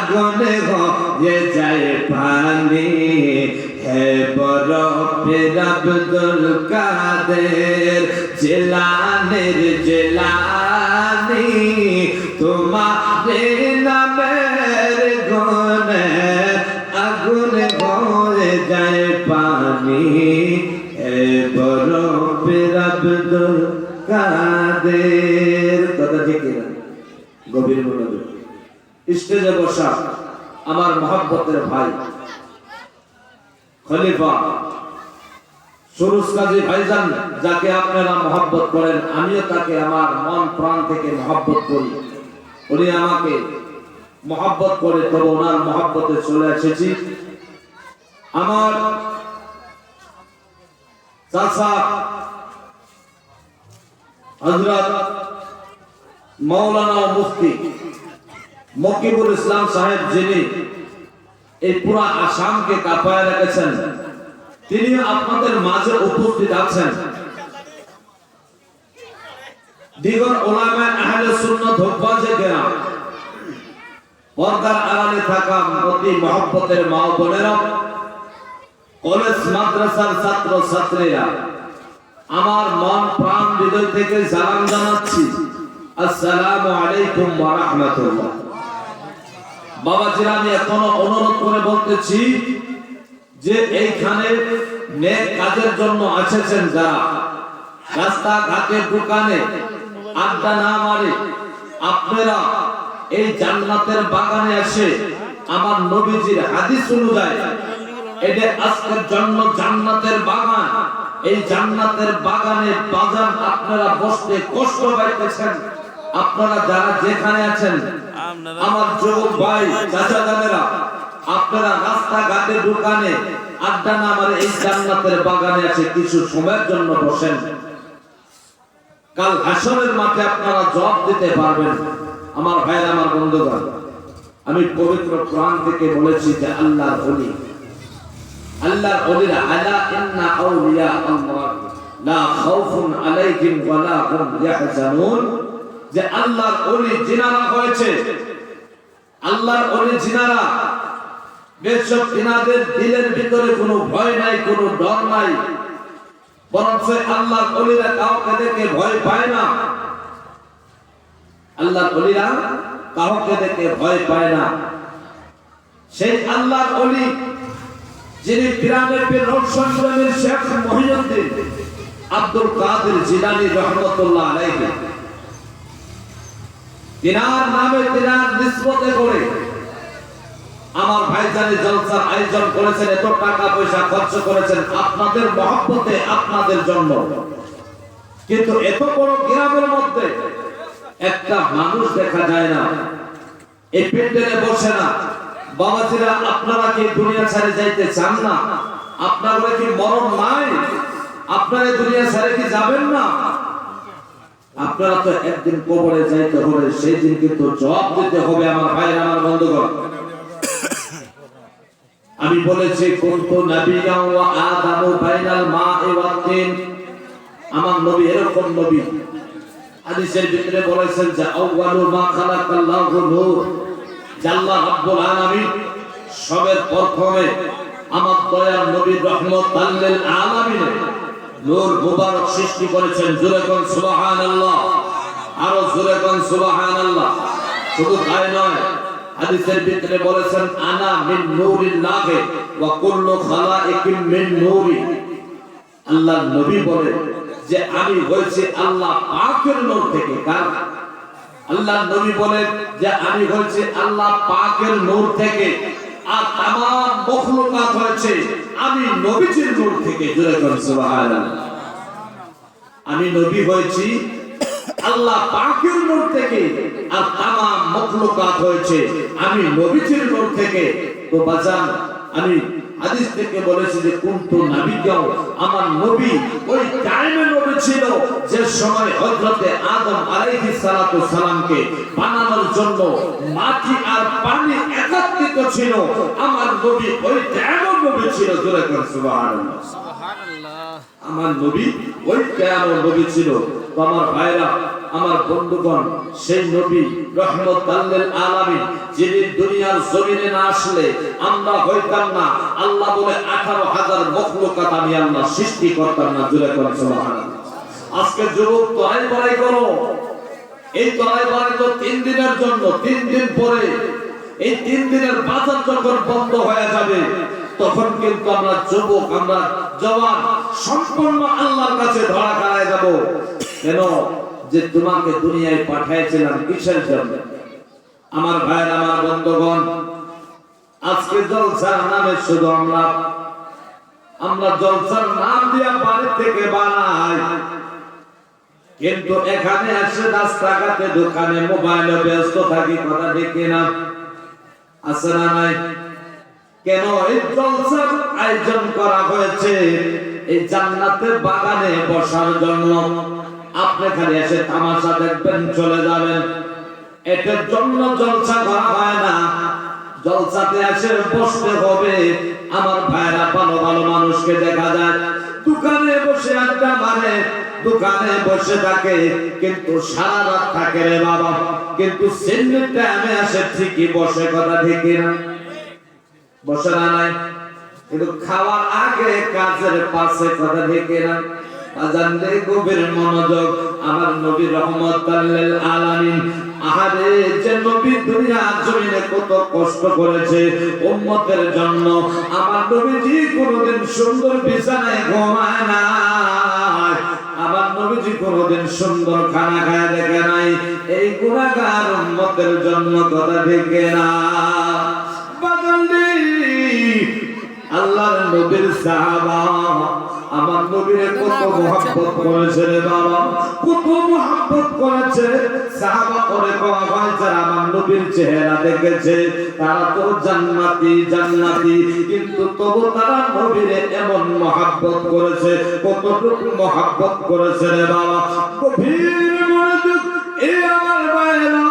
আগুন হয়ে যায় পানি হে বরফের আব্দুল কাদের জিলানীর জিলানী তোমার নামের গুণে আগুন হয়ে যায় পানি হে বরফের আব্দুল কাদের। কথা ঠিক কিনা? গভীর মনোযোগ। স্টেজে বসা আমার মহব্বতের ভাই খলিফা সুরুজ কাজী ভাইজান, যাকে আপনারা মহব্বত করেন, আমিও তাকে আমার মন প্রাণ থেকে মহব্বত করি। উনি আমাকে মহব্বত করে, তবে ওনার মহব্বতে চলে এসেছি। আমার চাচা হযরত মাওলানা মুফতি মকিবুল ইসলাম সাহেব, যিনি এই পুরো আসামকে কাঁপায় রেখেছেন, তিনি আপনাদের মাঝে উপস্থিত আছেন। দিগর উলামায়ে আহলে সুন্নাত হুফাজে কেরাম, পর্দার আড়ালে থাকা অতি মহব্বতের মা ও বোনেরা, কলেজ মাদ্রাসার ছাত্র ছাত্রীরা, আমার মন প্রাণ হৃদয় থেকে সালাম জানাচ্ছি, আসসালামু আলাইকুম ওয়া রাহমাতুল্লাহ। বাবাজিরা, আমি এখনো অনুরোধ করে বলতেছি যে এইখানে নেক কাজের জন্য এসেছেন যারা, রাস্তা ঘাটের দোকানে আড্ডা না মারে আপনারা এই জান্নাতের বাগানে এসে আমার নবীজির হাদিস অনুযায়ী এটা আজকের জন্য জান্নাতের বাগান, এই জান্নাতের বাগানে বাগান আপনারা বসতে কষ্ট পাইতেছেন। আপনারা যারা যেখানে আছেন আমার যুবক ভাই চাচা জানেরা, আপনারা রাস্তা ঘাটে দোকানে আড্ডা না মারে এই জান্নাতের বাগানে এসে কিছু সময়ের জন্য বসেন। কাল হাসরের মাঠে আপনারা জবাব দিতে পারবেন। আমার ভাই, আমার বন্ধুগণ, আমি পবিত্র কোরআন থেকে বলেছি যে আল্লাহর ওলি, আল্লাহর ওলিরা, আলা ইন্না আউলিয়া আল্লাহ লা খাউফুন আলাইহিম ওয়া লা হুম ইয়াহজানুন, যে আল্লাহর ওলি জিনারা হয়েছে, আল্লাহর ওলি জিনারা, বেশক তিনাদের দিলের ভিতরে কোনো ভয় নাই, কোনো ডর নাই, বরং আল্লাহর ওলিরা কাউকে দেখে ভয় পায় না। আল্লাহর ওলিরা কাউকে দেখে ভয় পায় না। সেই আল্লাহর ওলি যিনি পিরামিড পীর রওশন গ্রামের শেখ মহিউদ্দিন আব্দুল কাদের জিলানী রাহমাতুল্লাহ আলাইহি, তিনার নামে তিনার নিসবতে করে আমার ভাইজানি জলসার আয়োজন করেছেন, এত টাকা পয়সা খরচ করেছেন আপনাদের মহব্বতে, আপনাদের জন্য। কিন্তু এত বড় গ্রামের মধ্যে একটা মানুষ দেখা যায় না, এই প্যান্ডেলে বসে না। বাবাজিরা, আপনারা কি দুনিয়া ছেড়ে যাইতে চান না? আপনারা কি মরণ নাই? আপনারা দুনিয়া ছেড়ে কি যাবেন না? আপনারা তো একদিন কবরে যাইতে হবে, সেই দিন কিন্তু জবাব দিতে হবে। আমার ভাই, আমার বন্ধুগণ, আমি বলেছি কুনতু নাবিয়্যান ওয়া আদামু বাইনাল মা'i ওয়াত তিন, আমার নবী এরকম নবী। হাদিসের ভিতরে বলেছেন যে আউয়ালু মা খালাকাল্লাহু নূর, আল্লাহ রাব্বুল আলামিন সবের প্রথমে আমার দয়ার নবী রাহমাতাল লিল আলামিন নূর মুবারক সৃষ্টি করেছেন। জোরে কোন সুবহানাল্লাহ, আরো জোরে কোন সুবহানাল্লাহ। শুধু তাই নয়, হাদিসের ভিতরে বলেছেন আনা মিন নূরিল্লাহ ওয়া কুল্লু খালাইকিন মিন নূরি। আল্লাহর নবী বলে যে আমি হয়েছি আল্লাহ পাকের নূর থেকে। কার? আল্লাহর নবী বলে যে আমি হয়েছি আল্লাহ পাকের নূর থেকে, আর तमाम মখলুকাত হয়েছে আমি নবীজির নূর থেকে। জোরে বলুন সুবহানাল্লাহ। আমি নবী হয়েছি আল্লাহ পাকের নূর থেকে, আর तमाम মখলুকাত হয়েছে আমি নবীজির নূর থেকে। তো বাজান, আমি হাদিস থেকে বলেছি যে কুনতু নাবিয়্যান, আমার নবী ওই টাইমে নবী ছিল যে সময় হযরতে আদম আলাইহিস সালাতু সালামকে বানানোর জন্য মাটি আর পানি একত্রিত ছিল। আমার নবী ওই টাইমে নবী ছিল। জোরে করে সুবহানাল্লাহ, সুবহানাল্লাহ। আমার নবী ওই টাইমে নবী ছিল। তো আমার ভাইরা, আমার বন্ধুগণ, সেই নবী রহমতুল লিল আলামিন যিনি দুনিয়ার জমিনে না আসলে আমরা হইতাম না। আল্লাহ বলে 18,000 মখলুকাত আমি আল্লাহ সৃষ্টি করতাম না। জোরে করে সুবহানাল্লাহ। আজকে যুবক তরাই বড়াই করো, এই তরাই বড়াই তো 3 দিনের জন্য। 3 দিন পরে এই 3 দিনের বাজার যখন বন্ধ হয়ে যাবে তখন কিন্তু আমরা যুবক, আমরা জওয়ান সম্পূর্ণ আল্লাহর কাছে ধরা খাড়ায় যাব। কেন? যে তোমাকে দুনিয়ায় পাঠিয়েছিলাম কিসের জন্য? আমার ভাইয়ের, আমার বন্ধুগণ, আজকে জলসার নামে শুধু আমরা জলসার নাম দিয়ে বাড়ি থেকে বানাই, কিন্তু এখানে এসে রাস্তাঘাটে দোকানে মোবাইলে ব্যস্ত থাকি। কথা ঠিক না? আছে না নাই? কেন এই জলসার আয়োজন করা হয়েছে? এই জান্নাতের বাগানে বসার জন্য। আপনি খালি এসে তামাশা দেখবেন, চলে যাবেন, এটার জন্য জলসা করা হয় না। জলসাতে এসে বসতে হবে। আমার ভাইরা, ভালো ভালো মানুষকে দেখা যায় দোকানে বসে আড্ডা মারে, দোকানে বসে থাকে, কিন্তু সারা রাত থাকে রে বাবা, কিন্তু সিন্নির টাইমে আসে ঠিকই বসে। কথা ঠিক না? বসে না নাই? কিন্তু খাওয়ার আগে কাজের পাশে। কথা ঠিক না? আজান দে গভীর মনোযোগ। আমার নবী রহমতুল লিল আলামিন, আহারে যে নবী দুনিয়ার জমিনে কত কষ্ট করেছে উম্মতের জন্য। আমার নবীজি কোনদিন সুন্দর বিছানায় ঘুমায় না, আমার নবীজি কোনদিন সুন্দর খানা খায় দেখে নাই। এই গুনাহগার উম্মতের জন্য। কথা ঠিক না? আল্লাহর নবীর সাহাবা আমার নবীর কত মহব্বত করেছে রে বাবা, কত মহব্বত করেছে। সাহাবা করে কোয়া হয় যারা আমার নবীর চেহারা দেখেছে তারা তো জান্নাতি জান্নাতি, কিন্তু তবু তারা নবীর এমন মহব্বত করেছে। কতটুকু মহব্বত করেছে রে বাবা। গভীর মনোযোগ। এই আমার ভাইরা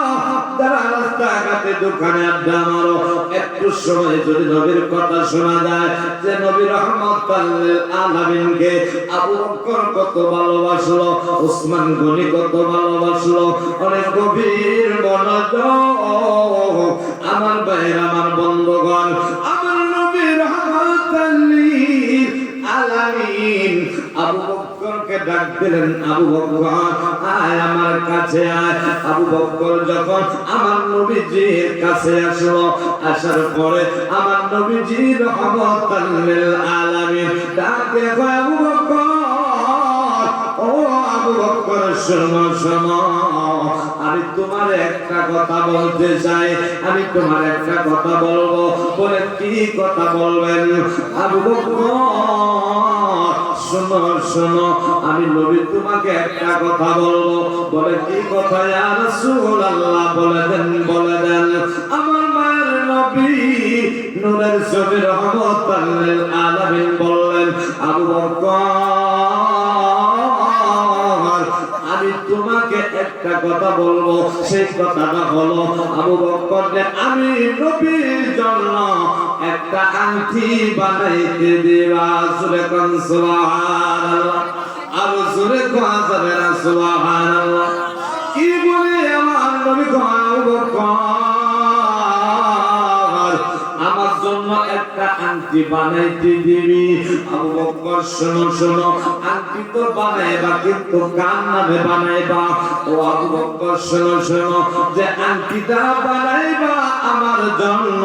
যারা রাস্তাঘাটে দোকানে আড্ডা মারো, একটু সময় যদি নবীর কথা শোনা যায় যে নবী রহমতুল লিল আলামিনকে আবু বকর কত ভালোবাসলো, ওসমান গনি কত ভালোবাসলো, অনেক গভীর মনোযোগ। আমার ভাইরা, আমার বন্ধুগণ, আমার নবী রহমতুল লিল আলামিন আবু বকরকে ডাক দিলেন, আবু বকর আয় আমার কাছে আয়। আবু বকর যখন আমার নবীজির কাছে আসলো, আসার পরে আমার নবীজি রহমতুল লিল আলামিন ডাক দিয়ে কয়, আবু বকর, ও আবু বকর, শোনো শোনো, আমি তোমার একটা কথা বলতে চাই, আমি তোমার একটা কথা বলবো। বলে কি কথা বলবেন? আবু বকর, শোনো শোনো, আমি নবী তোমাকে একটা কথা বলবো। বলে কি কথা? ইয়া রাসূলুল্লাহ, বলে দেন বলে দেন। আমার মায়ের নবী নূরের নবী রহমতুল লিল আলামিন বললেন, আবু বকর, আমি তোমাকে একটা কথা বলবো। সেই কথাটা হলো, আবু বকর, আমি নবীর জন্য একটা আংটি বানাইতে দিবা। সুরে কোন সুবহানাল্লাহ, আরো সুরে কোয়া যাবে না সুবহানাল্লাহ। কি বলে আমার নবী কয়, আবু বকর, আমার জন্য একটা আংটি বানাইতে দিবি। আবু বকর, শোনো শোনো, আংটি তো বানাইবা, কিন্তু কার নামে বানাইবা? ও আবু বকর, শোনো শোনো, যে আংটিটা বানাইবা আমার জন্য,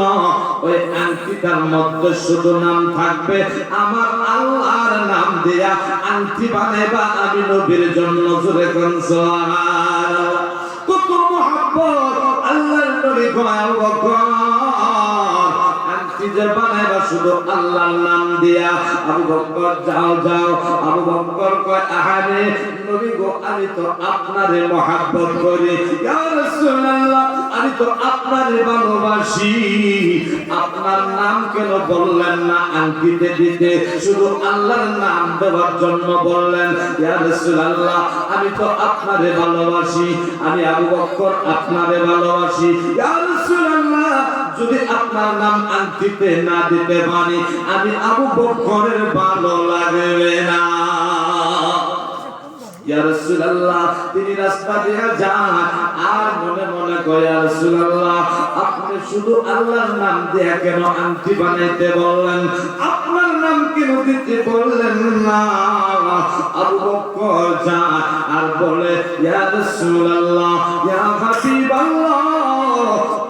ওই আংটিটার মধ্যে শুধু নাম থাকবে আমার আল্লাহর নাম দিয়া আংটি বানাইবা আমি নবীর জন্য। জোরে কোন সুবহানাল্লাহ। কত মহব্বত আল্লাহর নবী কয়, আবু বকর, আংটি যে বানাইবা শুধু আল্লাহর নাম দিয়া। আবু বকর, যাও যাও। আবু বকর কয়, আহারে নবী গো, আমি তো আপনারে মহব্বত করি, ইয়া রাসূলুল্লাহ, আমি তো আপনারে ভালোবাসি। আপনার নাম কেন বললেন না আংটিতে দিতে? শুধু আল্লাহর নাম দেওয়ার জন্য বললেন। ইয়া রাসূলুল্লাহ, আমি তো আপনারে ভালোবাসি, আমি আবু বকর আপনারে ভালোবাসি। ইয়া রাসূলুল্লাহ, যদি আপনার নাম আংটিতে না দিতে পারি আমি আবু বকরের ভালো লাগবে না। ইয়া রাসূলুল্লাহ তিনি রাস্তা দিয়ে যান আর মনে মনে কয় ইয়া রাসূলুল্লাহ আপনি শুধু আল্লাহর নাম দিয়ে কেন আংটি বানাইতে বললেন, আপনার নাম কেন দিতে বললেন না? আবু বকর যায় আর বলে ইয়া রাসূলুল্লাহ ইয়া হাবিবাল্লাহ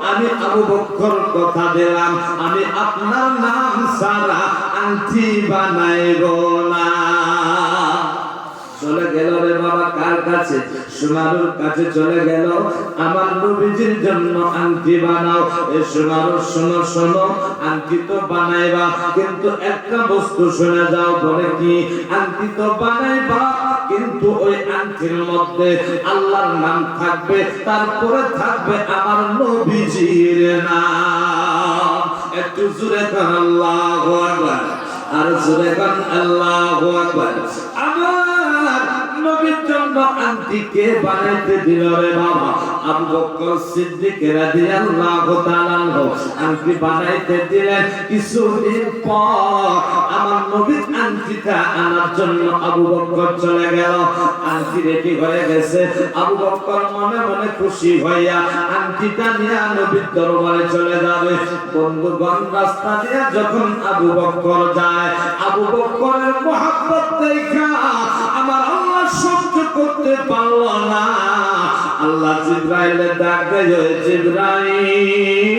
আমি আবু বকর কথা দিলাম আমি আপনার নাম ছাড়া আংটি বানাইব না। চলে গেল রে বাবা কার কাছে? সুমারুর কাছে চলে গেল, আমার নবীজির জন্য আংটি বানাও। এ সুমারু শোনো শোনো, আংটি তো বানাইবা কিন্তু একটা বস্তু শুনে যাও। বলে কি? আংটি তো বানাইবা কিন্তু ওই আংটির মধ্যে আল্লাহর নাম থাকবে, তারপরে থাকবে আমার নবীজির নাম। একটু জোরে কান আল্লাহু আকবার, আর জোরে কান আল্লাহু আকবার। আমার নবীর জন্য আংটি কে বানাইতে দিল রে বাবা? আবু বকর সিদ্দিক রাদিয়াল্লাহু তাআলা আংটি বানাইতে দিলেন। কিছুদিন পর আমার নবীর আংটিটা আনার জন্য আবু বকর চলে গেল। আংটি রেডি হয়ে গেছে, আবু বকর মনে মনে খুশি হইয়া আংটিটা নিয়ে নবীর দরবারে চলে যাবে। বন্ধুগণ রাস্তা দিয়ে যখন আবু বকর যায়, আবু বকরের মহব্বত দেখা আমার আল্লাহ সহ্য করতে পারল না। আল্লাহ জিবরাইলের ডাক দেয়, জিবরাইল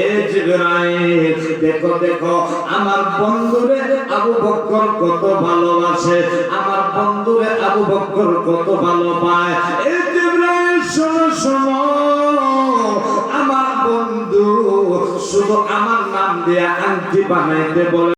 এ জিবরাইল দেখো দেখো আমার বন্ধুরে আবু বকর কত ভালোবাসে, আমার বন্ধুরে আবু বকর কত ভালো পায়। এ জিবরাইল শোনো শোনো, আমার বন্ধু শুধু আমার নাম দিয়ে আংটি বানাইতে বলে